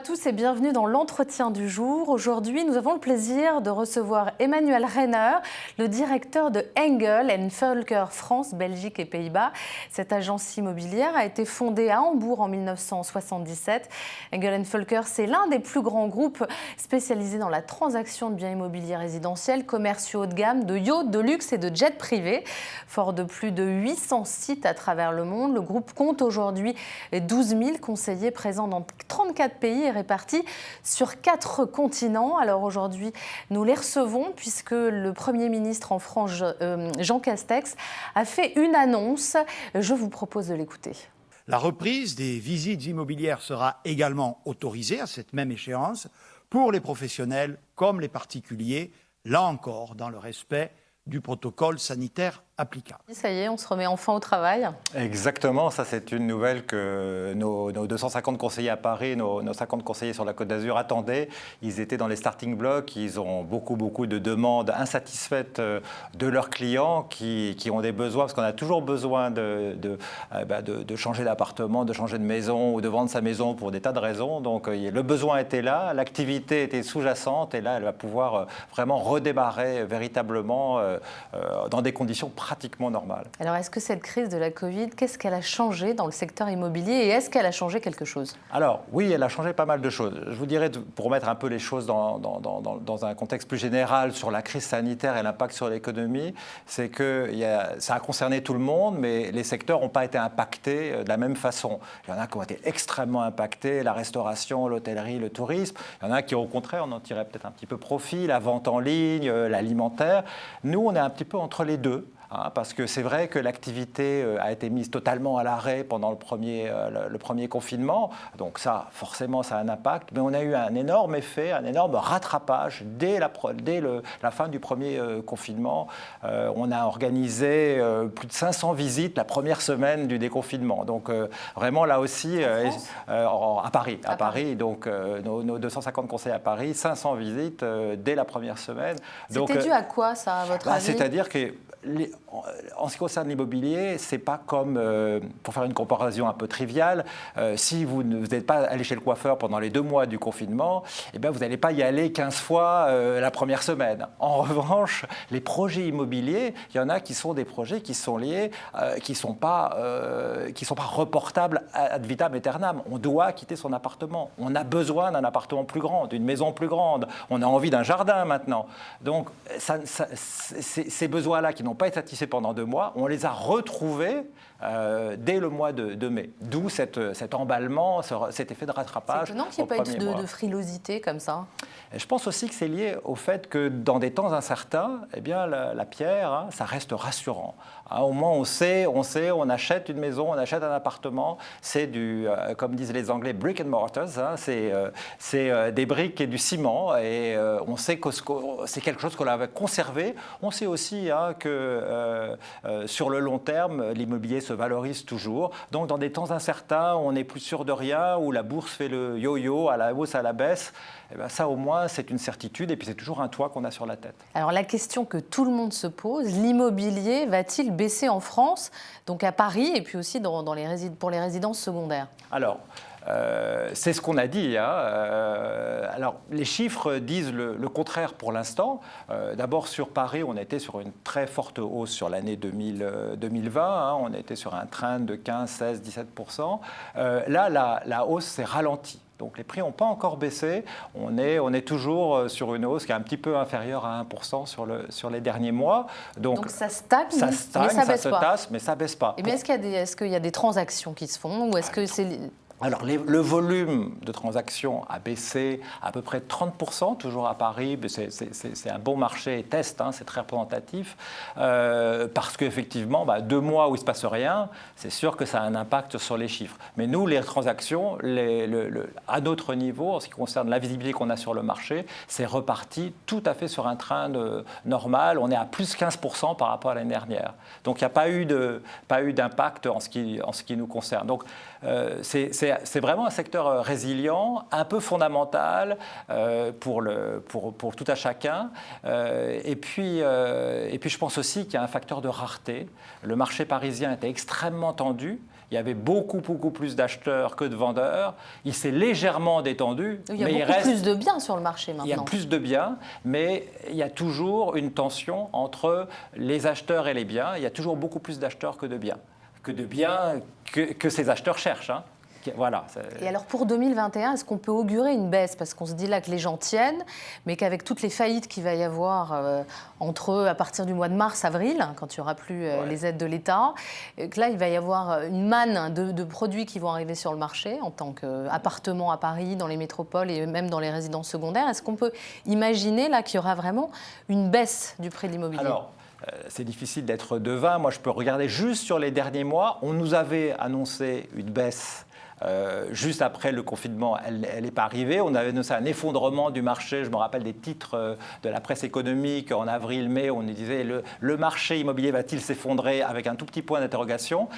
tous et bienvenue dans l'entretien du jour. Aujourd'hui, nous avons le plaisir de recevoir Emmanuel Renner, le directeur de Engel & Völker France, Belgique et Pays-Bas. Cette agence immobilière a été fondée à Hambourg en 1977. Engel & Völker, c'est l'un des plus grands groupes spécialisés dans la transaction de biens immobiliers résidentiels, commerciaux haut de gamme, de yachts, de luxe et de jets privés. Fort de plus de 800 sites à travers le monde, le groupe compte aujourd'hui 12 000 conseillers présents dans 34 pays et répartis sur 4 continents. Alors aujourd'hui, nous les recevons puisque le Premier ministre en France, Jean Castex, a fait une annonce. Je vous propose de l'écouter. La reprise des visites immobilières sera également autorisée à cette même échéance pour les professionnels comme les particuliers, là encore dans le respect du protocole sanitaire applicable. Ça y est, on se remet enfin au travail. Exactement, ça c'est une nouvelle que nos 250 conseillers à Paris, nos 50 conseillers sur la Côte d'Azur attendaient. Ils étaient dans les starting blocks, ils ont beaucoup de demandes insatisfaites de leurs clients qui ont des besoins, parce qu'on a toujours besoin de changer d'appartement, de changer de maison ou de vendre sa maison pour des tas de raisons. Donc le besoin était là, l'activité était sous-jacente et là elle va pouvoir vraiment redémarrer véritablement dans des conditions pratiquement normales. Alors est-ce que cette crise de la Covid, qu'est-ce qu'elle a changé dans le secteur immobilier et est-ce qu'elle a changé quelque chose? Alors oui, elle a changé pas mal de choses. Je vous dirais, pour mettre un peu les choses dans un contexte plus général sur la crise sanitaire et l'impact sur l'économie, c'est que ça a concerné tout le monde, mais les secteurs n'ont pas été impactés de la même façon. Il y en a qui ont été extrêmement impactés, la restauration, l'hôtellerie, le tourisme. Il y en a qui, au contraire, on en tirait peut-être un petit peu profit, la vente en ligne, l'alimentaire. Nous, on est un petit peu entre les deux. Parce que c'est vrai que l'activité a été mise totalement à l'arrêt pendant le premier confinement. Donc ça, forcément, ça a un impact. Mais on a eu un énorme effet, un énorme rattrapage dès la fin du premier confinement. On a organisé plus de 500 visites la première semaine du déconfinement. Donc vraiment, là aussi, à Paris. Donc nos 250 conseillers à Paris, 500 visites dès la première semaine. C'était dû à quoi, ça, à votre avis? C'est-à-dire que en ce qui concerne l'immobilier, c'est pas comme, pour faire une comparaison un peu triviale, si vous n'êtes pas allé chez le coiffeur pendant les 2 mois du confinement, eh bien, vous n'allez pas y aller 15 fois la première semaine. En revanche, les projets immobiliers, il y en a qui sont des projets qui sont liés, qui sont pas reportables ad vitam aeternam. On doit quitter son appartement. On a besoin d'un appartement plus grand, d'une maison plus grande. On a envie d'un jardin maintenant. Donc, ces besoins-là qui n'ont pas été satisfaits pendant 2 mois, on les a retrouvés dès le mois de mai. D'où cet emballement, cet effet de rattrapage. C'est étonnant qu'il n'y ait pas eu de frilosité comme ça. Et je pense aussi que c'est lié au fait que dans des temps incertains, eh bien, la pierre, ça reste rassurant. Au moins, on sait, on achète une maison, on achète un appartement. C'est du, comme disent les Anglais, brick and mortars. C'est des briques et du ciment. Et on sait que c'est quelque chose qu'on avait conservé. On sait aussi que sur le long terme, l'immobilier se valorise toujours. Donc, dans des temps incertains, on n'est plus sûr de rien, où la bourse fait le yo-yo à la hausse, à la baisse. Eh bien, ça, au moins, c'est une certitude. Et puis, c'est toujours un toit qu'on a sur la tête. Alors, la question que tout le monde se pose, l'immobilier va-t-il baisser en France, donc à Paris, et puis aussi pour les résidences secondaires? Alors, c'est ce qu'on a dit. Alors, les chiffres disent le contraire pour l'instant. D'abord, sur Paris, on était sur une très forte hausse sur l'année 2020. On était sur un trend de 15, 16, 17%. Là, la hausse s'est ralentie. Donc les prix n'ont pas encore baissé. On est toujours sur une hausse qui est un petit peu inférieure à 1% sur les derniers mois. Donc ça stagne, mais ça baisse pas. Tasse, mais ça baisse pas. Et bien, est-ce qu'il y a des transactions qui se font ou est-ce que c'est... Alors, le volume de transactions a baissé à peu près de 30%, toujours à Paris. C'est un bon marché test, c'est très représentatif. Parce qu'effectivement, 2 mois où il ne se passe rien, c'est sûr que ça a un impact sur les chiffres. Mais nous, les transactions, à notre niveau, en ce qui concerne la visibilité qu'on a sur le marché, c'est reparti tout à fait sur un train normal. On est à plus 15% par rapport à l'année dernière. Donc, il n'y a pas eu d'impact en ce qui nous concerne. Donc, c'est vraiment un secteur résilient, un peu fondamental pour tout à chacun. Et puis, je pense aussi qu'il y a un facteur de rareté. Le marché parisien était extrêmement tendu. Il y avait beaucoup plus d'acheteurs que de vendeurs. Il s'est légèrement détendu. Il y a beaucoup plus de biens sur le marché maintenant. Il y a plus de biens, mais il y a toujours une tension entre les acheteurs et les biens. Il y a toujours beaucoup plus d'acheteurs que de biens. Que ces acheteurs cherchent. Hein. Voilà. Et alors pour 2021, est-ce qu'on peut augurer une baisse? Parce qu'on se dit là que les gens tiennent, mais qu'avec toutes les faillites qu'il va y avoir à partir du mois de mars-avril, quand il n'y aura plus les aides de l'État, que là il va y avoir une manne de produits qui vont arriver sur le marché en tant qu'appartements à Paris, dans les métropoles et même dans les résidences secondaires. Est-ce qu'on peut imaginer là qu'il y aura vraiment une baisse du prix de l'immobilier? C'est difficile d'être devin. Moi, je peux regarder juste sur les derniers mois. On nous avait annoncé une baisse juste après le confinement. Elle n'est pas arrivée. On avait annoncé un effondrement du marché. Je me rappelle des titres de la presse économique en avril-mai. On nous disait le marché immobilier va-t-il s'effondrer avec un tout petit point d'interrogation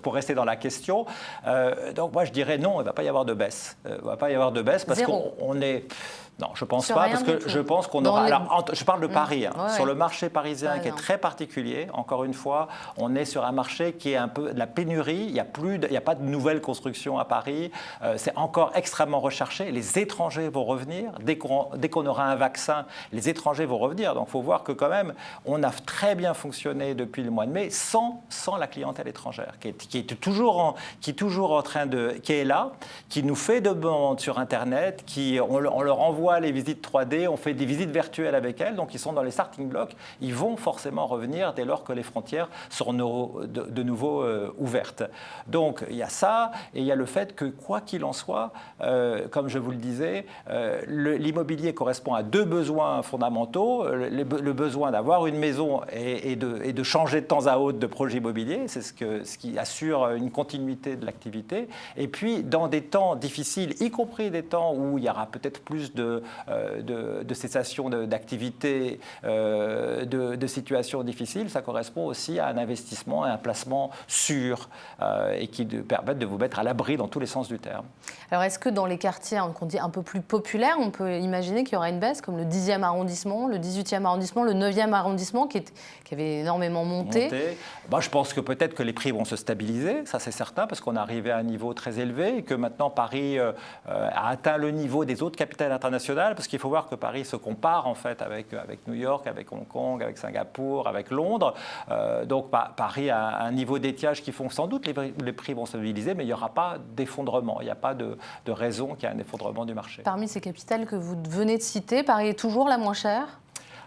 pour rester dans la question. Donc moi, je dirais non, il ne va pas y avoir de baisse. Il ne va pas y avoir de baisse parce qu'on est... Non, je ne pense pas, parce que je pense qu'on aura... Alors, je parle de Paris. Sur le marché parisien qui est très particulier, encore une fois, on est sur un marché qui est un peu de la pénurie. Il n'y a pas de nouvelles constructions à Paris. C'est encore extrêmement recherché. Les étrangers vont revenir. Dès qu'on aura un vaccin, les étrangers vont revenir. Donc, il faut voir que quand même, on a très bien fonctionné depuis le mois de mai sans la clientèle étrangère, qui est toujours en train de... qui est là, qui nous fait de demandes sur Internet, on leur envoie les visites 3D, on fait des visites virtuelles avec elles, donc ils sont dans les starting blocks, ils vont forcément revenir dès lors que les frontières seront de nouveau ouvertes. Donc il y a ça, et il y a le fait que quoi qu'il en soit, comme je vous le disais, l'immobilier correspond à deux besoins fondamentaux, le besoin d'avoir une maison et de changer de temps à autre de projet immobilier, c'est ce qui assure une continuité de l'activité, et puis dans des temps difficiles, y compris des temps où il y aura peut-être plus de cessation d'activité, de situations difficiles, ça correspond aussi à un investissement, à un placement sûr et qui permettent de vous mettre à l'abri dans tous les sens du terme. Alors est-ce que dans les quartiers qu'on dit un peu plus populaires, on peut imaginer qu'il y aura une baisse comme le 10e arrondissement, le 18e arrondissement, le 9e arrondissement qui avait énormément monté? Je pense que peut-être que les prix vont se stabiliser, ça c'est certain, parce qu'on est arrivé à un niveau très élevé et que maintenant Paris a atteint le niveau des autres capitales internationales, parce qu'il faut voir que Paris se compare en fait avec New York, avec Hong Kong, avec Singapour, avec Londres. Donc Paris a un niveau d'étiage qui font sans doute les prix vont se stabiliser, mais il n'y aura pas d'effondrement, il n'y a pas de raison qu'il y ait un effondrement du marché. Parmi ces capitales que vous venez de citer, Paris est toujours la moins chère?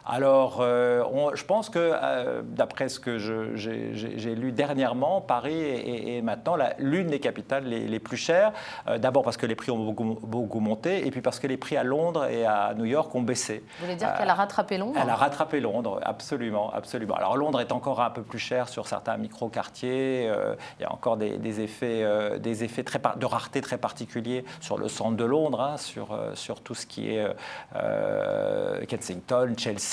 Alors, je pense que, d'après ce que j'ai lu dernièrement, Paris est maintenant l'une des capitales les plus chères. D'abord parce que les prix ont beaucoup monté, et puis parce que les prix à Londres et à New York ont baissé. Vous voulez dire qu'elle a rattrapé Londres? Elle a rattrapé Londres, absolument, absolument. Alors, Londres est encore un peu plus cher sur certains micro-quartiers. Il y a encore des effets de rareté très particuliers sur le centre de Londres, hein, sur tout ce qui est Kensington, Chelsea.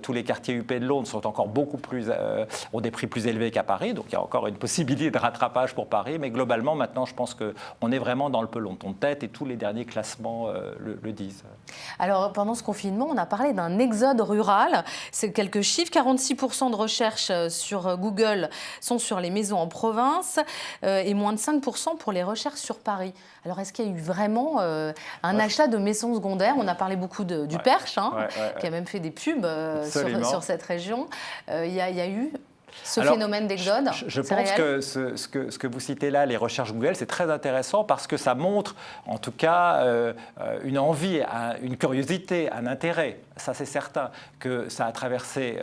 Tous les quartiers huppés de Londres sont encore ont des prix plus élevés qu'à Paris, donc il y a encore une possibilité de rattrapage pour Paris, mais globalement maintenant je pense qu'on est vraiment dans le peloton de tête et tous les derniers classements le disent. Alors pendant ce confinement, on a parlé d'un exode rural, c'est quelques chiffres, 46% de recherches sur Google sont sur les maisons en province et moins de 5% pour les recherches sur Paris. Alors est-ce qu'il y a eu vraiment un achat de maisons secondaires? On a parlé beaucoup du Perche, qui a même fait des pubs sur cette région. Il y a eu ce phénomène d'exode. Je pense que ce que vous citez là, les recherches Google, c'est très intéressant parce que ça montre en tout cas une envie, une curiosité, un intérêt. Ça c'est certain que ça a traversé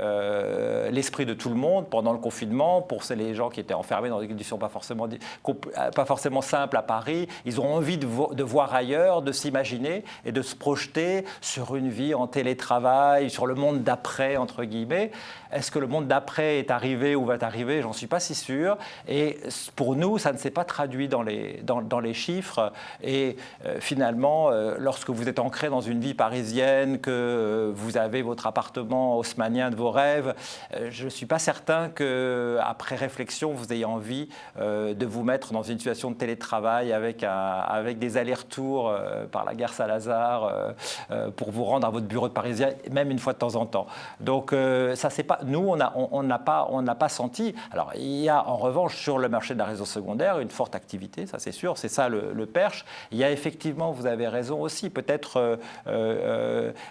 l'esprit de tout le monde pendant le confinement. Pour les gens qui étaient enfermés dans des conditions pas forcément simples à Paris, ils ont envie de voir ailleurs, de s'imaginer et de se projeter sur une vie en télétravail, sur le monde d'après, entre guillemets. Est-ce que le monde d'après est arrivé ou va arriver? J'en suis pas si sûr. Et pour nous, ça ne s'est pas traduit dans les chiffres. Et finalement, lorsque vous êtes ancré dans une vie parisienne, que vous avez votre appartement haussmannien de vos rêves, je ne suis pas certain qu'après réflexion, vous ayez envie de vous mettre dans une situation de télétravail avec des allers-retours par la gare Saint-Lazare pour vous rendre à votre bureau de Parisien, même une fois de temps en temps. Donc, ça, c'est pas, nous, on n'a pas senti. Alors, il y a en revanche sur le marché de la résidence secondaire une forte activité, ça c'est sûr, c'est ça le perche. Il y a effectivement, vous avez raison aussi, peut-être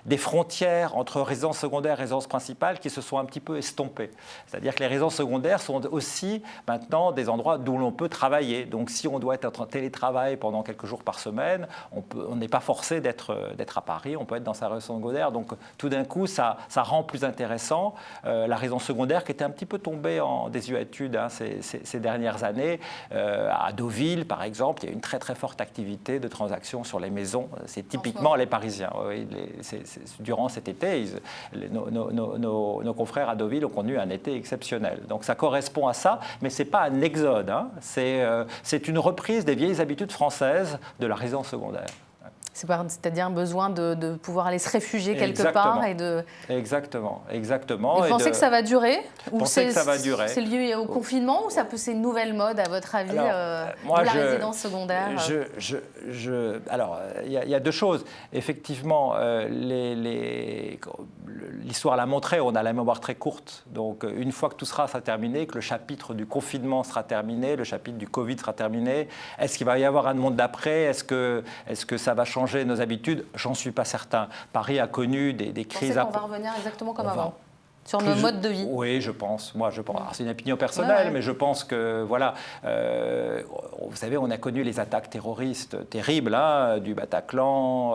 des frontières entre résidence secondaire et résidence principale qui se sont un petit peu estompées. C'est-à-dire que les résidences secondaires sont aussi maintenant des endroits d'où l'on peut travailler. Donc si on doit être en télétravail pendant quelques jours par semaine, on n'est pas forcé d'être à Paris, on peut être dans sa résidence secondaire. Donc tout d'un coup, ça rend plus intéressant la résidence secondaire qui était un petit peu tombée en désuétude ces dernières années. À Deauville, par exemple, il y a une très très forte activité de transactions sur les maisons. C'est typiquement les Parisiens. Oui, durant cet été, nos confrères à Deauville ont connu un été exceptionnel. Donc ça correspond à ça, mais ce n'est pas un exode. C'est une reprise des vieilles habitudes françaises de la résidence secondaire. C'est-à-dire un besoin de pouvoir aller se réfugier quelque part et de... Exactement. Et vous pensez que ça va durer? Pensez que ça va durer. C'est lié au confinement ou c'est une nouvelle mode, à votre avis, de la résidence secondaire? Alors, il y a deux choses. Effectivement, l'histoire l'a montré, on a la mémoire très courte. Donc, une fois que tout sera terminé, que le chapitre du confinement sera terminé, le chapitre du Covid sera terminé, est-ce qu'il va y avoir un monde d'après? Est-ce que ça va changer nos habitudes? J'en suis pas certain. Paris a connu des crises. Vous pensez qu'on va revenir exactement comme avant? Sur nos modes de vie? Oui, je pense. Moi, je pense. C'est une opinion personnelle, mais je pense que, voilà, vous savez, on a connu les attaques terroristes terribles, du Bataclan,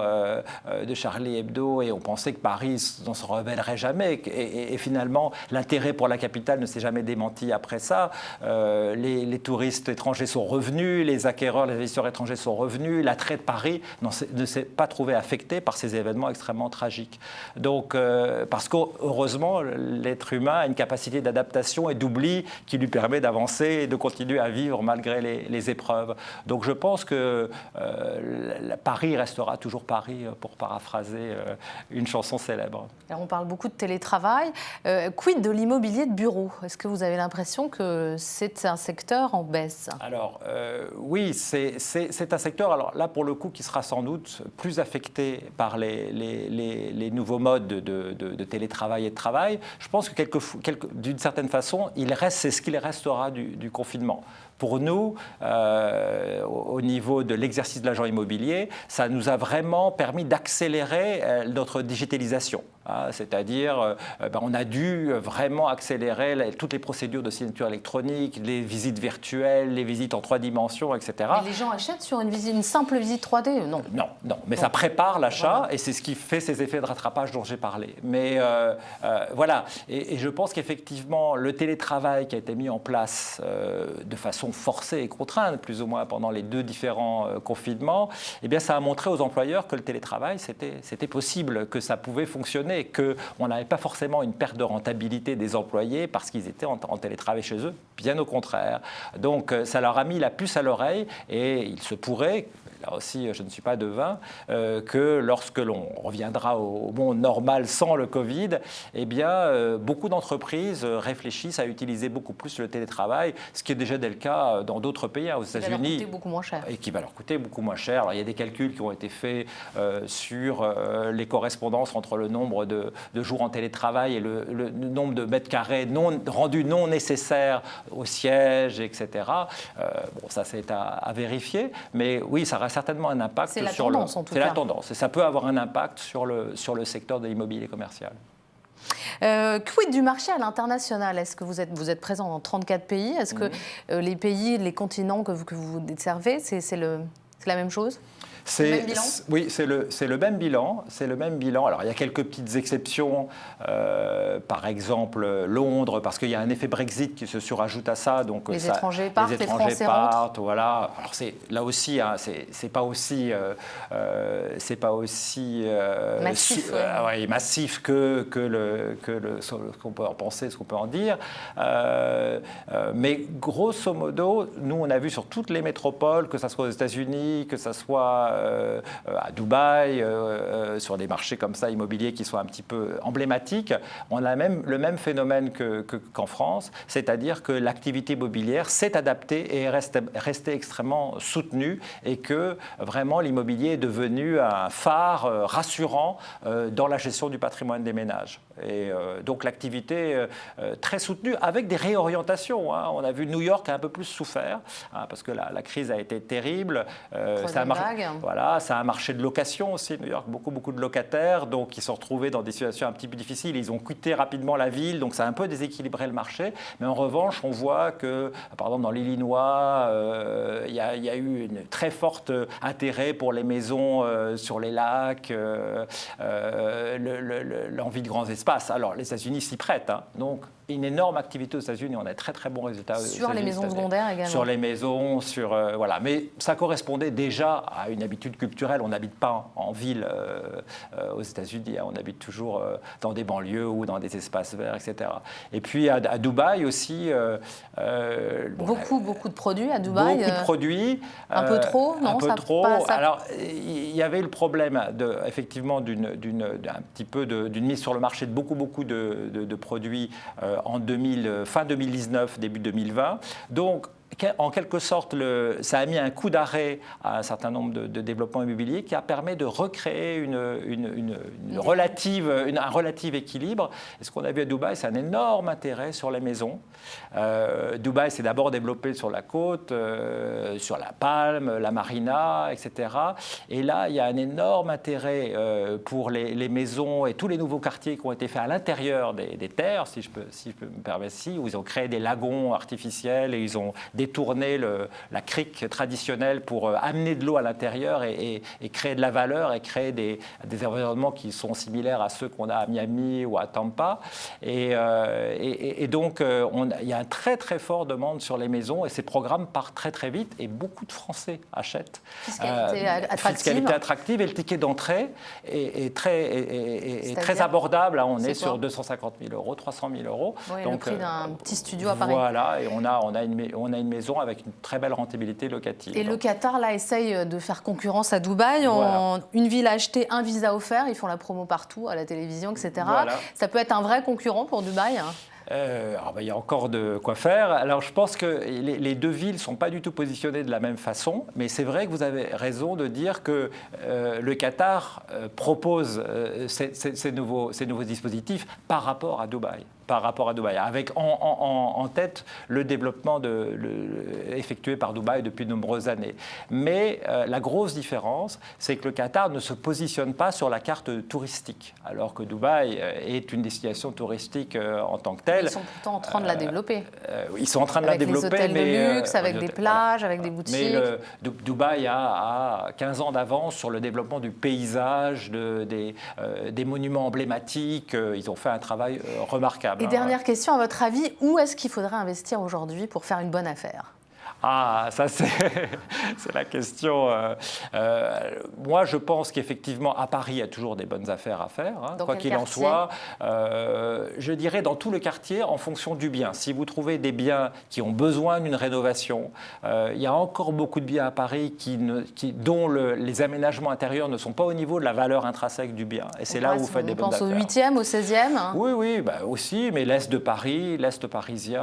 de Charlie Hebdo, et on pensait que Paris ne se rebellerait jamais. Et finalement, l'intérêt pour la capitale ne s'est jamais démenti après ça. Les touristes étrangers sont revenus, les acquéreurs, les investisseurs étrangers sont revenus. L'attrait de Paris ne s'est pas trouvé affecté par ces événements extrêmement tragiques. Donc, parce qu'heureusement, l'être humain a une capacité d'adaptation et d'oubli qui lui permet d'avancer et de continuer à vivre malgré les épreuves. Donc je pense que Paris restera toujours Paris, pour paraphraser une chanson célèbre. Alors on parle beaucoup de télétravail. Quid de l'immobilier de bureau? Est-ce que vous avez l'impression que c'est un secteur en baisse? Alors oui, c'est un secteur, alors là pour le coup, qui sera sans doute plus affecté par les nouveaux modes de télétravail et de travail. Je pense que d'une certaine façon, c'est ce qu'il restera du confinement. Pour nous, au niveau de l'exercice de l'agent immobilier, ça nous a vraiment permis d'accélérer notre digitalisation. C'est-à-dire, on a dû vraiment accélérer toutes les procédures de signature électronique, les visites virtuelles, les visites en 3 dimensions, etc. Mais les gens achètent sur une simple visite 3D? Non. Non. Mais ça prépare l'achat et c'est ce qui fait ces effets de rattrapage dont j'ai parlé. Mais voilà. Et je pense qu'effectivement, le télétravail qui a été mis en place de façon forcée et contrainte, plus ou moins pendant les 2 différents confinements, eh bien, ça a montré aux employeurs que le télétravail, c'était possible, que ça pouvait fonctionner, qu'on n'avait pas forcément une perte de rentabilité des employés parce qu'ils étaient en télétravail chez eux, bien au contraire. Donc, ça leur a mis la puce à l'oreille et il se pourrait... Là aussi, je ne suis pas devin, que lorsque l'on reviendra au monde normal sans le Covid, eh bien, beaucoup d'entreprises réfléchissent à utiliser beaucoup plus le télétravail, ce qui est déjà le cas dans d'autres pays, aux États-Unis. Qui va leur coûter beaucoup moins cher. Et qui va leur coûter beaucoup moins cher. Alors, il y a des calculs qui ont été faits sur les correspondances entre le nombre de jours en télétravail et le nombre de mètres carrés rendus non nécessaires au siège, etc. Ça, c'est à vérifier. Mais oui, ça reste certainement un impact sur tendance, en tout cas. C'est la tendance et ça peut avoir un impact sur le secteur de l'immobilier commercial. Quid du marché à l'international? Est-ce que vous êtes présent dans 34 pays? Est-ce que les pays, les continents que vous desservez, c'est la même chose? Oui, c'est le même bilan. C'est le même bilan. Alors, il y a quelques petites exceptions. Par exemple, Londres, parce qu'il y a un effet Brexit qui se surajoute à ça. Donc, les étrangers partent, les Français rentrent. Voilà. Alors, là aussi, c'est pas aussi massif, massif que ce qu'on peut en penser, ce qu'on peut en dire. Mais grosso modo, nous, on a vu sur toutes les métropoles, que ce soit aux États-Unis, que ce soit à Dubaï, sur des marchés comme ça immobiliers qui sont un petit peu emblématiques, on a le même phénomène qu'en France, c'est-à-dire que l'activité immobilière s'est adaptée et est restée extrêmement soutenue et que vraiment l'immobilier est devenu un phare rassurant dans la gestion du patrimoine des ménages. Et donc l'activité très soutenue avec des réorientations. Hein. On a vu New York a un peu plus souffert parce que la crise a été terrible. Ça a un marché de location aussi, New York, beaucoup de locataires, donc ils se sont retrouvés dans des situations un petit peu difficiles. Ils ont quitté rapidement la ville, donc ça a un peu déséquilibré le marché. Mais en revanche, on voit que, par exemple, dans l'Illinois, il y a eu un très fort intérêt pour les maisons sur les lacs, l'envie de grands espaces. Alors, les États-Unis s'y prêtent, hein, donc une énorme activité aux États-Unis, on a très bons résultats. Sur les maisons secondaires également. Sur les maisons, voilà. Mais ça correspondait déjà à une habitude culturelle. On n'habite pas en ville aux États-Unis, hein. On habite toujours dans des banlieues ou dans des espaces verts, etc. Et puis à Dubaï aussi. Beaucoup de produits à Dubaï. Beaucoup de produits. Un peu trop, non? Un peu trop. Ça... Alors, il y avait le problème effectivement d'une mise sur le marché de beaucoup de produits fin 2019, début 2020. Donc, en quelque sorte, ça a mis un coup d'arrêt à un certain nombre de développements immobiliers qui a permis de recréer un relatif équilibre. Et ce qu'on a vu à Dubaï, c'est un énorme intérêt sur les maisons. Dubaï s'est d'abord développé sur la côte, sur la Palme, la Marina, etc. Et là, il y a un énorme intérêt pour les maisons et tous les nouveaux quartiers qui ont été faits à l'intérieur des terres, si je peux me permettre, où ils ont créé des lagons artificiels et ils ont détourner la crique traditionnelle pour amener de l'eau à l'intérieur et créer de la valeur et créer des environnements qui sont similaires à ceux qu'on a à Miami ou à Tampa. Et donc, il y a un très fort demande sur les maisons et ces programmes partent très vite et beaucoup de Français achètent. Fiscalité attractive et le ticket d'entrée est très abordable. Là, on est sur 250 000 euros, 300 000 euros. Oui, donc, le prix d'un petit studio à Paris. Voilà, et on a une maison avec une très belle rentabilité locative. Et le Qatar, là, essaye de faire concurrence à Dubaï. Voilà. Une ville a acheté, un visa offert. Ils font la promo partout, à la télévision, etc. Voilà. Ça peut être un vrai concurrent pour Dubaï, hein. Il y a encore de quoi faire. Alors, je pense que les deux villes ne sont pas du tout positionnées de la même façon, mais c'est vrai que vous avez raison de dire que le Qatar propose ces nouveaux dispositifs par rapport à Dubaï. Avec en tête le développement effectué par Dubaï depuis de nombreuses années. Mais la grosse différence, c'est que le Qatar ne se positionne pas sur la carte touristique, alors que Dubaï est une destination touristique en tant que telle. Ils sont pourtant en train de la développer. Ils sont en train de la développer. Avec les hôtels de luxe, avec des plages, avec des boutiques. Mais Dubaï a 15 ans d'avance sur le développement du paysage, des monuments emblématiques. Ils ont fait un travail remarquable. Et dernière question, à votre avis, où est-ce qu'il faudrait investir aujourd'hui pour faire une bonne affaire ? Ah, ça c'est la question. Moi, je pense qu'effectivement, à Paris, il y a toujours des bonnes affaires à faire, hein, quoi qu'il en soit. Je dirais dans tout le quartier, en fonction du bien. Si vous trouvez des biens qui ont besoin d'une rénovation, il y a encore beaucoup de biens à Paris dont les aménagements intérieurs ne sont pas au niveau de la valeur intrinsèque du bien. Et c'est là où vous faites des bonnes affaires. On pense au 8e, au 16e, hein. Oui, aussi, mais l'Est de Paris, l'Est parisien,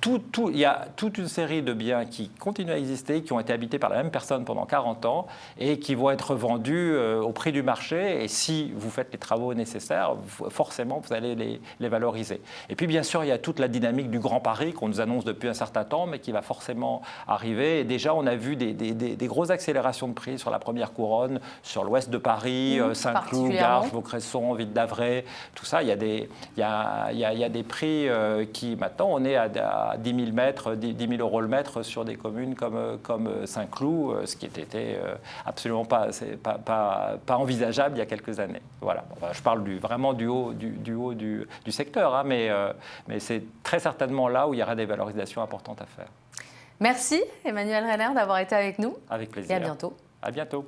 il y a toute une série de biens qui continuent à exister, qui ont été habités par la même personne pendant 40 ans et qui vont être vendus au prix du marché. Et si vous faites les travaux nécessaires, forcément, vous allez les valoriser. Et puis, bien sûr, il y a toute la dynamique du Grand Paris qu'on nous annonce depuis un certain temps, mais qui va forcément arriver. Et déjà, on a vu des grosses accélérations de prix sur la première couronne, sur l'ouest de Paris, Saint-Cloud, Garches, Vaucresson, Ville d'Avray, tout ça. Il y a des prix qui, maintenant, on est à 10 000 mètres, 10 000 euros le mètre sur des communes comme Saint-Cloud, ce qui était absolument pas envisageable il y a quelques années. Voilà. Je parle vraiment du haut du secteur, hein, mais c'est très certainement là où il y aura des valorisations importantes à faire. Merci Emmanuel Renner d'avoir été avec nous. Avec plaisir. Et à bientôt. À bientôt.